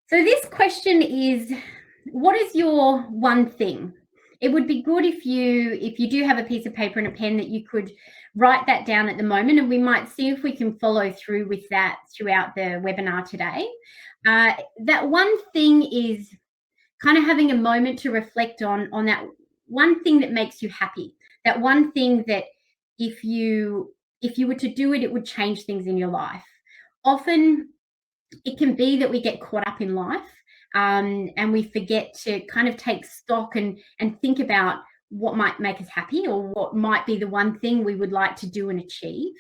So this question is, what is your one thing? It would be good if you do have a piece of paper and a pen that you could write that down at the moment, and we might see if we can follow through with that throughout the webinar today. That one thing is kind of having a moment to reflect on that one thing that makes you happy. That one thing that if you were to do it, it would change things in your life. Often it can be that we get caught up in life, and we forget to kind of take stock and think about what might make us happy or what might be the one thing we would like to do and achieve.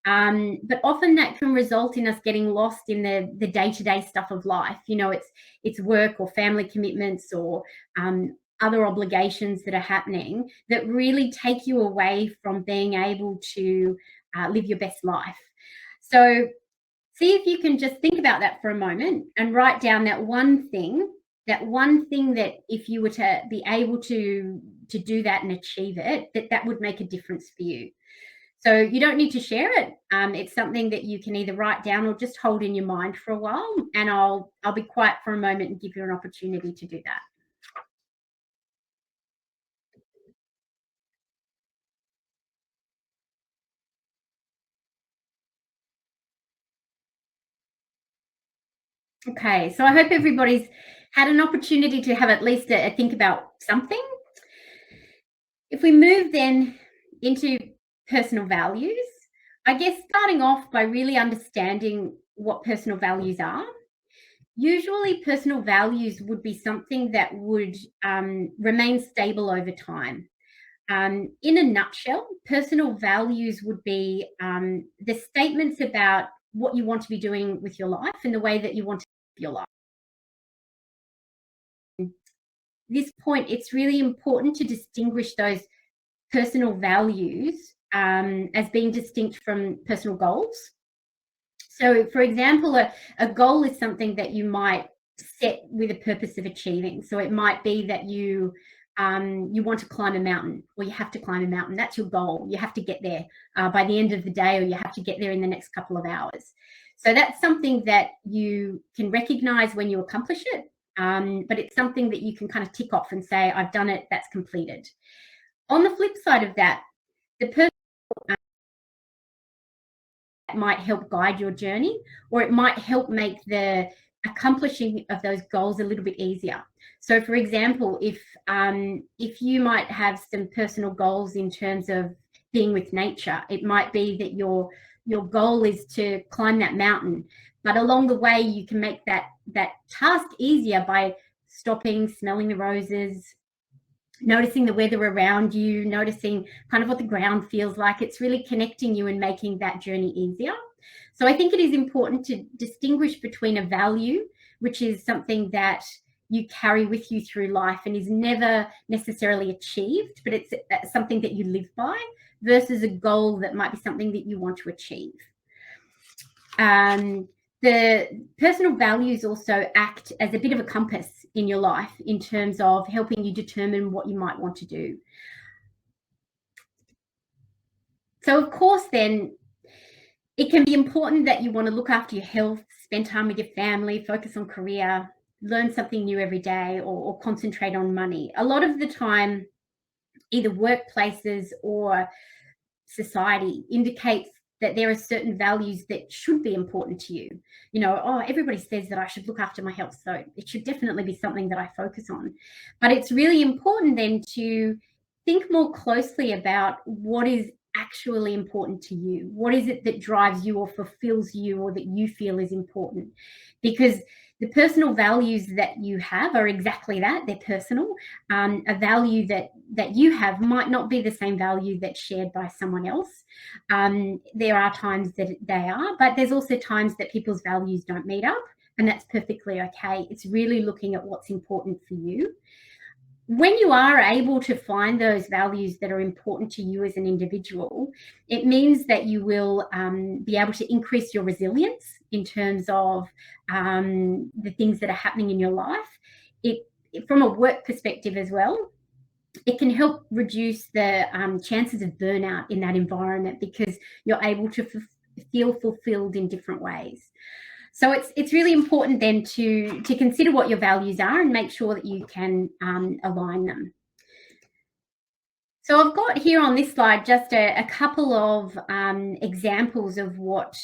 But often that can result in us getting lost in the day-to-day stuff of life. You know, it's work or family commitments or other obligations that are happening that really take you away from being able to live your best life. So see if you can just think about that for a moment and write down that one thing that if you were to be able to do that and achieve it, that would make a difference for you. So you don't need to share it. It's something that you can either write down or just hold in your mind for a while, and I'll be quiet for a moment and give you an opportunity to do that. Okay, so I hope everybody's had an opportunity to have at least a think about something. If we move then into personal values, I guess starting off by really understanding what personal values are. Usually, personal values would be something that would remain stable over time. In a nutshell, personal values would be the statements about what you want to be doing with your life and the way that you want to live your life. At this point, it's really important to distinguish those personal values as being distinct from personal goals. So, for example, a goal is something that you might set with a purpose of achieving. So it might be that you want to climb a mountain, or you have to climb a mountain. That's your goal. You have to get there by the end of the day, or you have to get there in the next couple of hours. So that's something that you can recognize when you accomplish it, but it's something that you can kind of tick off and say, I've done it, that's completed. On the flip side of that, the person might help guide your journey, or it might help make the accomplishing of those goals a little bit easier. So, for example, if you might have some personal goals in terms of being with nature, it might be that your goal is to climb that mountain, but along the way you can make that task easier by stopping, smelling the roses, noticing the weather around you, noticing kind of what the ground feels like. It's really connecting you and making that journey easier. So I think it is important to distinguish between a value, which is something that you carry with you through life and is never necessarily achieved, but it's something that you live by, versus a goal that might be something that you want to achieve. The personal values also act as a bit of a compass in your life in terms of helping you determine what you might want to do. So, of course, then it can be important that you want to look after your health, spend time with your family, focus on career, learn something new every day, or concentrate on money. A lot of the time, either workplaces or society indicates that there are certain values that should be important to you. You know, oh, everybody says that I should look after my health, so it should definitely be something that I focus on. But it's really important then to think more closely about what is actually important to you. What is it that drives you or fulfills you or that you feel is important? Because the personal values that you have are exactly that. They're personal. A value that you have might not be the same value that's shared by someone else. There are times that they are, but there's also times that people's values don't meet up, and that's perfectly okay. It's really looking at what's important for you. When you are able to find those values that are important to you as an individual, it means that you will be able to increase your resilience in terms of the things that are happening in your life. From a work perspective as well, it can help reduce the chances of burnout in that environment because you're able to feel fulfilled in different ways. So it's really important then to consider what your values are and make sure that you can align them. So I've got here on this slide just a couple of examples of what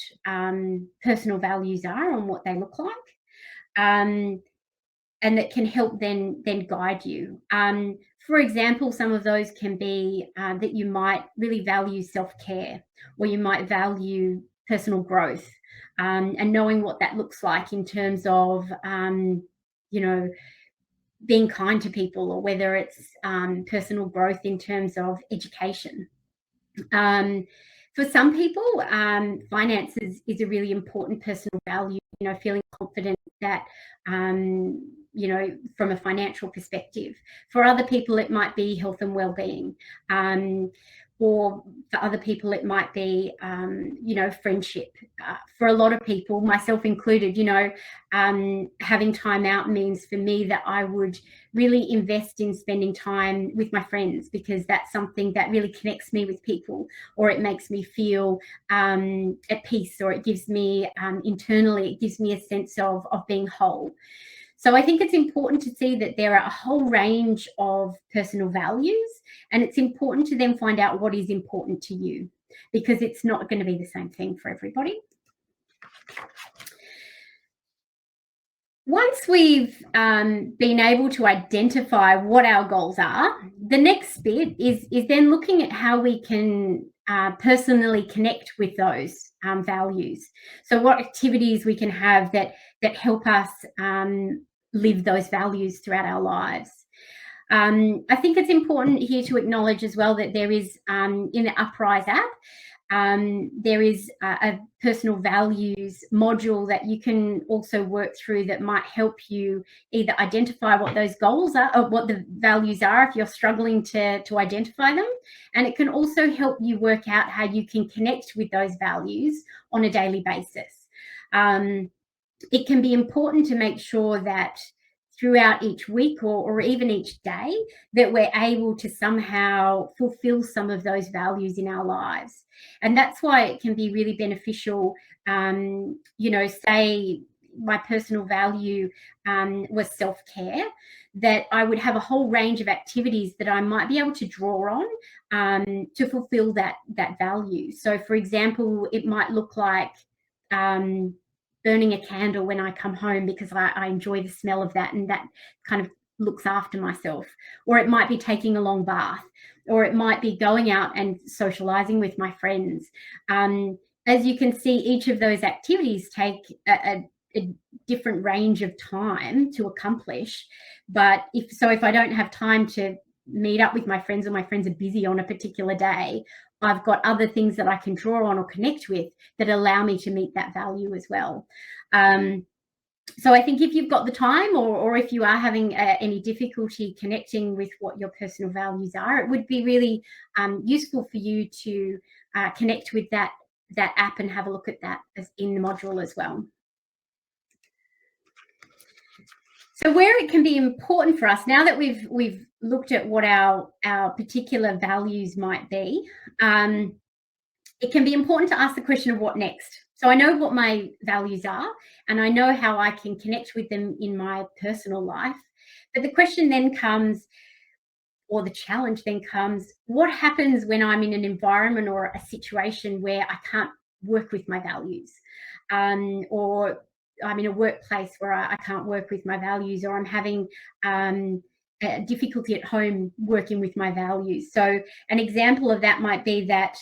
personal values are and what they look like, and that can help then guide you. For example, some of those can be that you might really value self-care, or you might value personal growth, and knowing what that looks like in terms of being kind to people, or whether it's personal growth in terms of education. For some people, finances is a really important personal value, feeling confident that, from a financial perspective. For other people, it might be health and well-being. Or for other people, it might be, friendship. For a lot of people, myself included, having time out means for me that I would really invest in spending time with my friends, because that's something that really connects me with people, or it makes me feel at peace, or it gives me internally, it gives me a sense of being whole. So I think it's important to see that there are a whole range of personal values, and it's important to then find out what is important to you, because it's not going to be the same thing for everybody. Once we've been able to identify what our goals are, the next bit is then looking at how we can personally connect with those values. So what activities we can have that help us live those values throughout our lives. I think it's important here to acknowledge as well that there is, in the Uprise app, there is a personal values module that you can also work through that might help you either identify what those goals are, or what the values are if you're struggling to identify them. And it can also help you work out how you can connect with those values on a daily basis. It can be important to make sure that throughout each week, or even each day, that we're able to somehow fulfill some of those values in our lives. And that's why it can be really beneficial, say my personal value was self-care, that I would have a whole range of activities that I might be able to draw on to fulfill that value. So for example, it might look like burning a candle when I come home, because I enjoy the smell of that, and that kind of looks after myself. Or it might be taking a long bath, or it might be going out and socializing with my friends. As you can see, each of those activities take a different range of time to accomplish. But if I don't have time to meet up with my friends, or my friends are busy on a particular day, I've got other things that I can draw on or connect with that allow me to meet that value as well. So I think if you've got the time, or if you are having any difficulty connecting with what your personal values are, it would be really useful for you to connect with that app and have a look at that as in the module as well. So where it can be important for us, now that we've looked at what our particular values might be, it can be important to ask the question of what next. So I know what my values are, and I know how I can connect with them in my personal life. But the question then comes, or the challenge then comes, what happens when I'm in an environment or a situation where I can't work with my values? Or I'm in a workplace where I can't work with my values, or I'm having difficulty at home working with my values. So an example of that might be that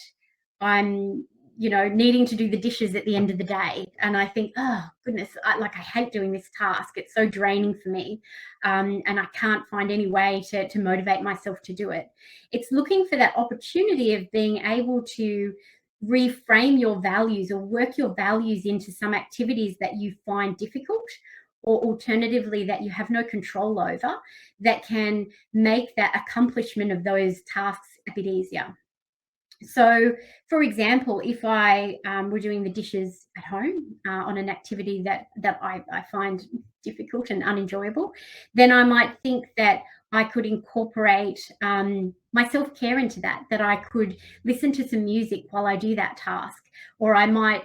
I'm, needing to do the dishes at the end of the day, and I think, oh goodness, I hate doing this task. It's so draining for me, and I can't find any way to motivate myself to do it. It's looking for that opportunity of being able to reframe your values, or work your values into some activities that you find difficult, or alternatively that you have no control over, that can make that accomplishment of those tasks a bit easier. So, for example, if I were doing the dishes at home on an activity that I find difficult and unenjoyable, then I might think that I could incorporate my self-care into that I could listen to some music while I do that task, or I might,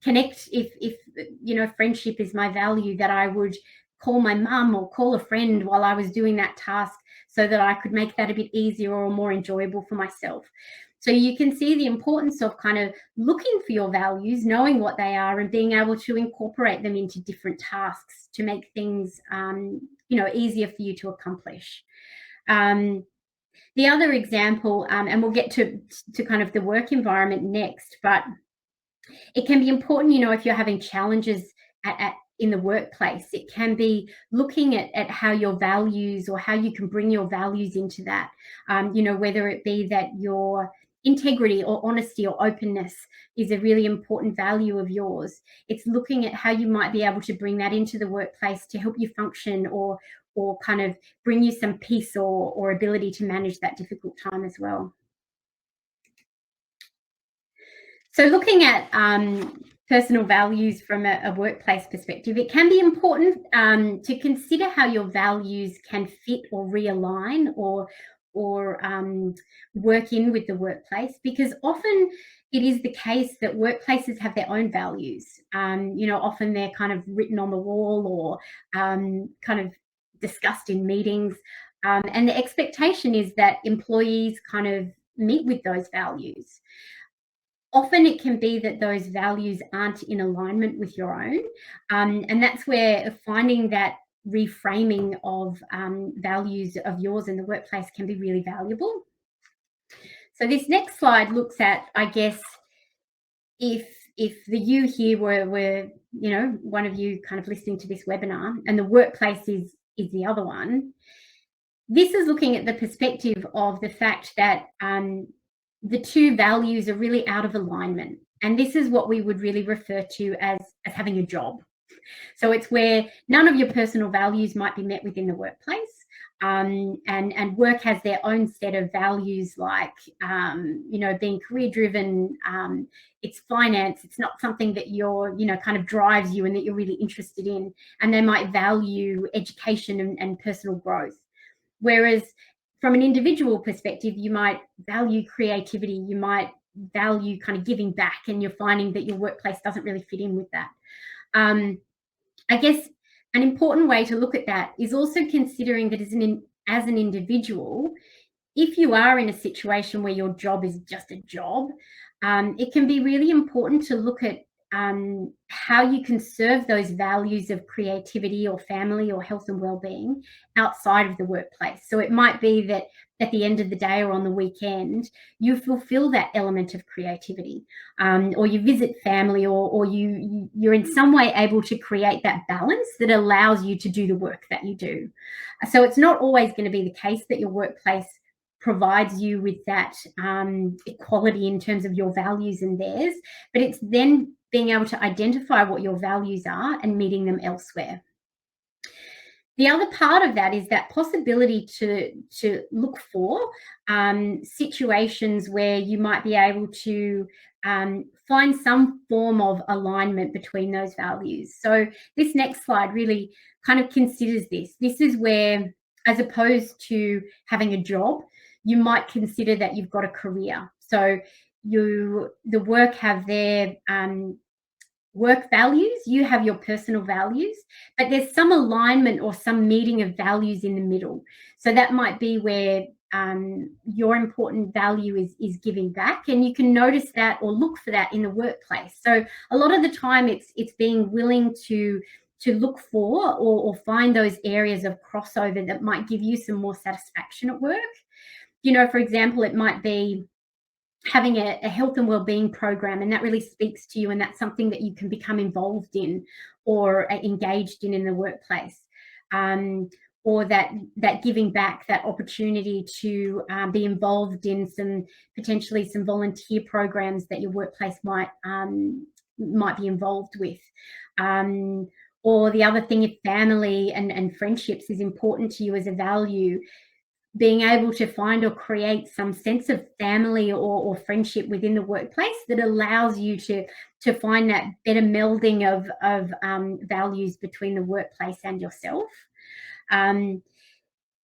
connect if friendship is my value, that I would call my mum or call a friend while I was doing that task, so that I could make that a bit easier or more enjoyable for myself. So you can see the importance of kind of looking for your values, knowing what they are, and being able to incorporate them into different tasks to make things, easier for you to accomplish. The other example, and we'll get to kind of the work environment next, but it can be important, if you're having challenges in the workplace, it can be looking at how your values, or how you can bring your values into that, whether it be that your integrity or honesty or openness is a really important value of yours. It's looking at how you might be able to bring that into the workplace to help you function, or kind of bring you some peace or ability to manage that difficult time as well. So looking at personal values from a workplace perspective, it can be important to consider how your values can fit or realign or work in with the workplace, because often it is the case that workplaces have their own values. Often they're kind of written on the wall, or kind of discussed in meetings. And the expectation is that employees kind of meet with those values. Often it can be that those values aren't in alignment with your own. And that's where finding that reframing of values of yours in the workplace can be really valuable. So this next slide looks at, I guess, if the you here were one of you kind of listening to this webinar, and the workplace is the other one. This is looking at the perspective of the fact that the two values are really out of alignment. And this is what we would really refer to as having a job. So it's where none of your personal values might be met within the workplace. And work has their own set of values, like, being career driven. It's finance. It's not something that you're, kind of drives you and that you're really interested in. And they might value education and personal growth. Whereas from an individual perspective, you might value creativity, you might value kind of giving back, and you're finding that your workplace doesn't really fit in with that. I guess an important way to look at that is also considering that as an individual, if you are in a situation where your job is just a job, it can be really important to look at how you can serve those values of creativity or family or health and well-being outside of the workplace. So it might be that at the end of the day or on the weekend, you fulfill that element of creativity, or you visit family, or you're in some way able to create that balance that allows you to do the work that you do. So it's not always going to be the case that your workplace provides you with that equality in terms of your values and theirs, but it's then being able to identify what your values are and meeting them elsewhere. The other part of that is that possibility to look for situations where you might be able to find some form of alignment between those values. So this next slide really kind of considers this. This is where, as opposed to having a job, you might consider that you've got a career. So the work have their work values, you have your personal values, but there's some alignment or some meeting of values in the middle. So that might be where your important value is giving back, and you can notice that or look for that in the workplace. So a lot of the time it's being willing to look for or find those areas of crossover that might give you some more satisfaction at work. For example, it might be having a health and wellbeing program, and that really speaks to you, and that's something that you can become involved in or engaged in the workplace, or that giving back, that opportunity to be involved in potentially some volunteer programs that your workplace might be involved with. Or the other thing, if family and friendships is important to you as a value, being able to find or create some sense of family or friendship within the workplace that allows you to find that better melding of values between the workplace and yourself.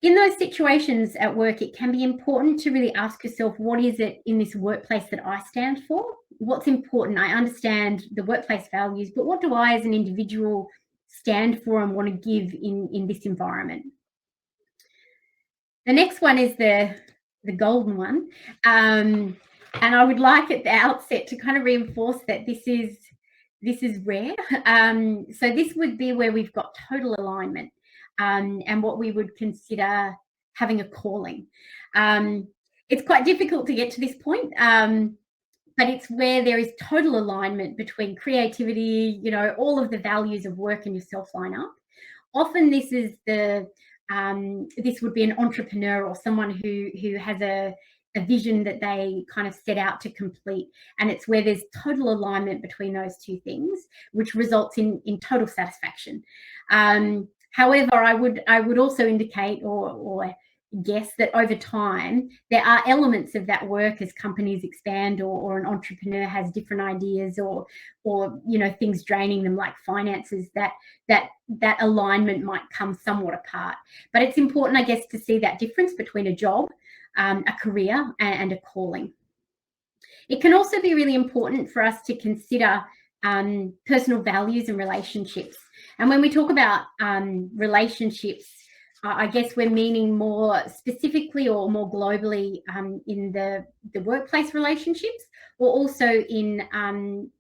In those situations at work, it can be important to really ask yourself, what is it in this workplace that I stand for? What's important? I understand the workplace values, but what do I as an individual stand for and want to give in this environment? The next one is the golden one. And I would like at the outset to kind of reinforce that this is rare. So this would be where we've got total alignment, and what we would consider having a calling. It's quite difficult to get to this point, but it's where there is total alignment between creativity, all of the values of work and yourself line up. Often this would be an entrepreneur or someone who has a vision that they kind of set out to complete, and it's where there's total alignment between those two things, which results in total satisfaction. However, I would also indicate or guess that over time there are elements of that work as companies expand, or an entrepreneur has different ideas, or things draining them like finances, that alignment might come somewhat apart. But it's important, I guess, to see that difference between a job, a career, and a calling. It can also be really important for us to consider personal values and relationships. And when we talk about relationships, I guess we're meaning more specifically or more globally in the workplace relationships, or also in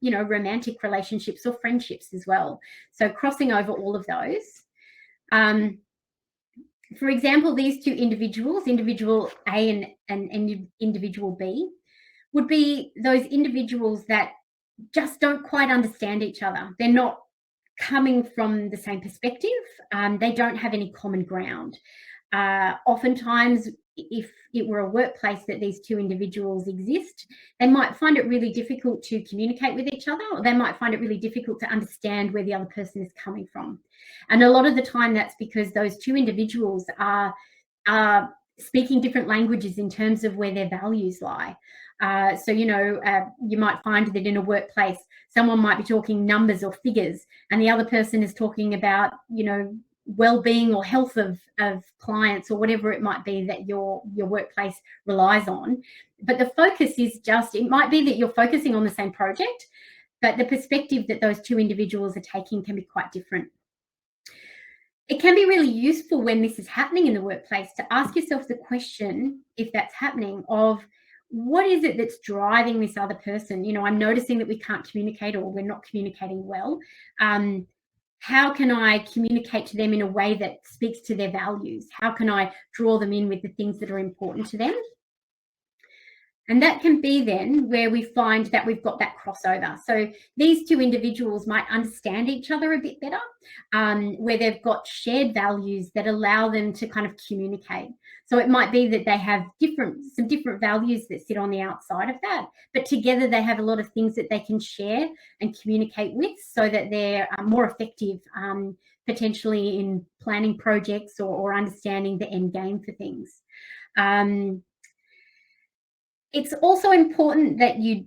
romantic relationships or friendships as well. So crossing over all of those. For example, these two individuals, individual A and individual B, would be those individuals that just don't quite understand each other. They're not coming from the same perspective. They don't have any common ground. Oftentimes, if it were a workplace that these two individuals exist, they might find it really difficult to communicate with each other, or they might find it really difficult to understand where the other person is coming from. And a lot of the time that's because those two individuals are speaking different languages in terms of where their values lie. So you might find that in a workplace, someone might be talking numbers or figures, and the other person is talking about, well-being or health of clients, or whatever it might be that your workplace relies on. But the focus is it might be that you're focusing on the same project, but the perspective that those two individuals are taking can be quite different. It can be really useful when this is happening in the workplace to ask yourself the question, if that's happening, of what is it that's driving this other person? I'm noticing that we can't communicate, or we're not communicating well. How can I communicate to them in a way that speaks to their values? How can I draw them in with the things that are important to them? And that can be then where we find that we've got that crossover. So these two individuals might understand each other a bit better, where they've got shared values that allow them to kind of communicate. So it might be that they have some different values that sit on the outside of that, but together they have a lot of things that they can share and communicate with, so that they're more effective, potentially in planning projects or understanding the end game for things. It's also important that you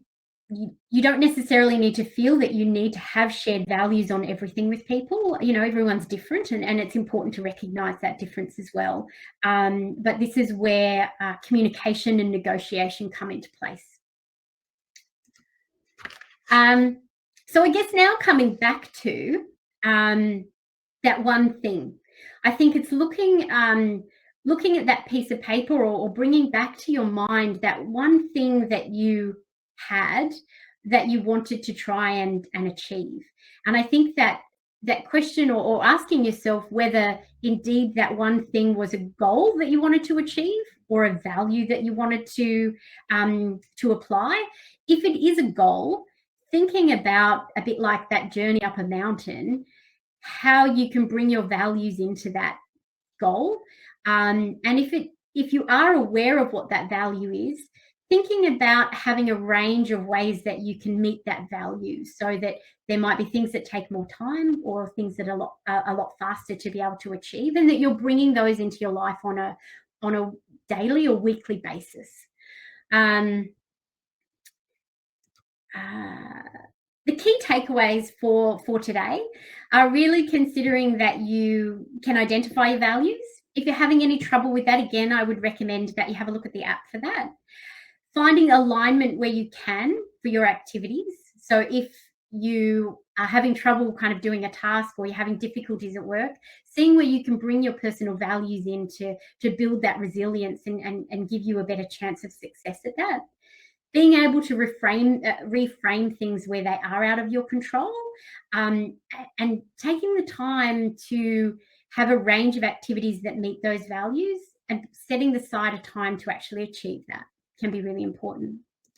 don't necessarily need to feel that you need to have shared values on everything with people. Everyone's different, and it's important to recognize that difference as well. But this is where communication and negotiation come into place. So I guess now coming back to that one thing, I think it's looking at that piece of paper, or bringing back to your mind that one thing that you had that you wanted to try and achieve. And I think that question, or asking yourself whether indeed that one thing was a goal that you wanted to achieve, or a value that you wanted to apply. If it is a goal, thinking about, a bit like that journey up a mountain, how you can bring your values into that goal. And if you are aware of what that value is, thinking about having a range of ways that you can meet that value, so that there might be things that take more time, or things that are a lot faster to be able to achieve, and that you're bringing those into your life on a daily or weekly basis. The key takeaways for today are really considering that you can identify your values, If you're having any trouble with that, again, I would recommend that you have a look at the app for that. Finding alignment where you can for your activities. So if you are having trouble kind of doing a task, or you're having difficulties at work, seeing where you can bring your personal values in to build that resilience and give you a better chance of success at that. Being able to reframe things where they are out of your control, and taking the time to have a range of activities that meet those values, and setting aside a time to actually achieve that can be really important.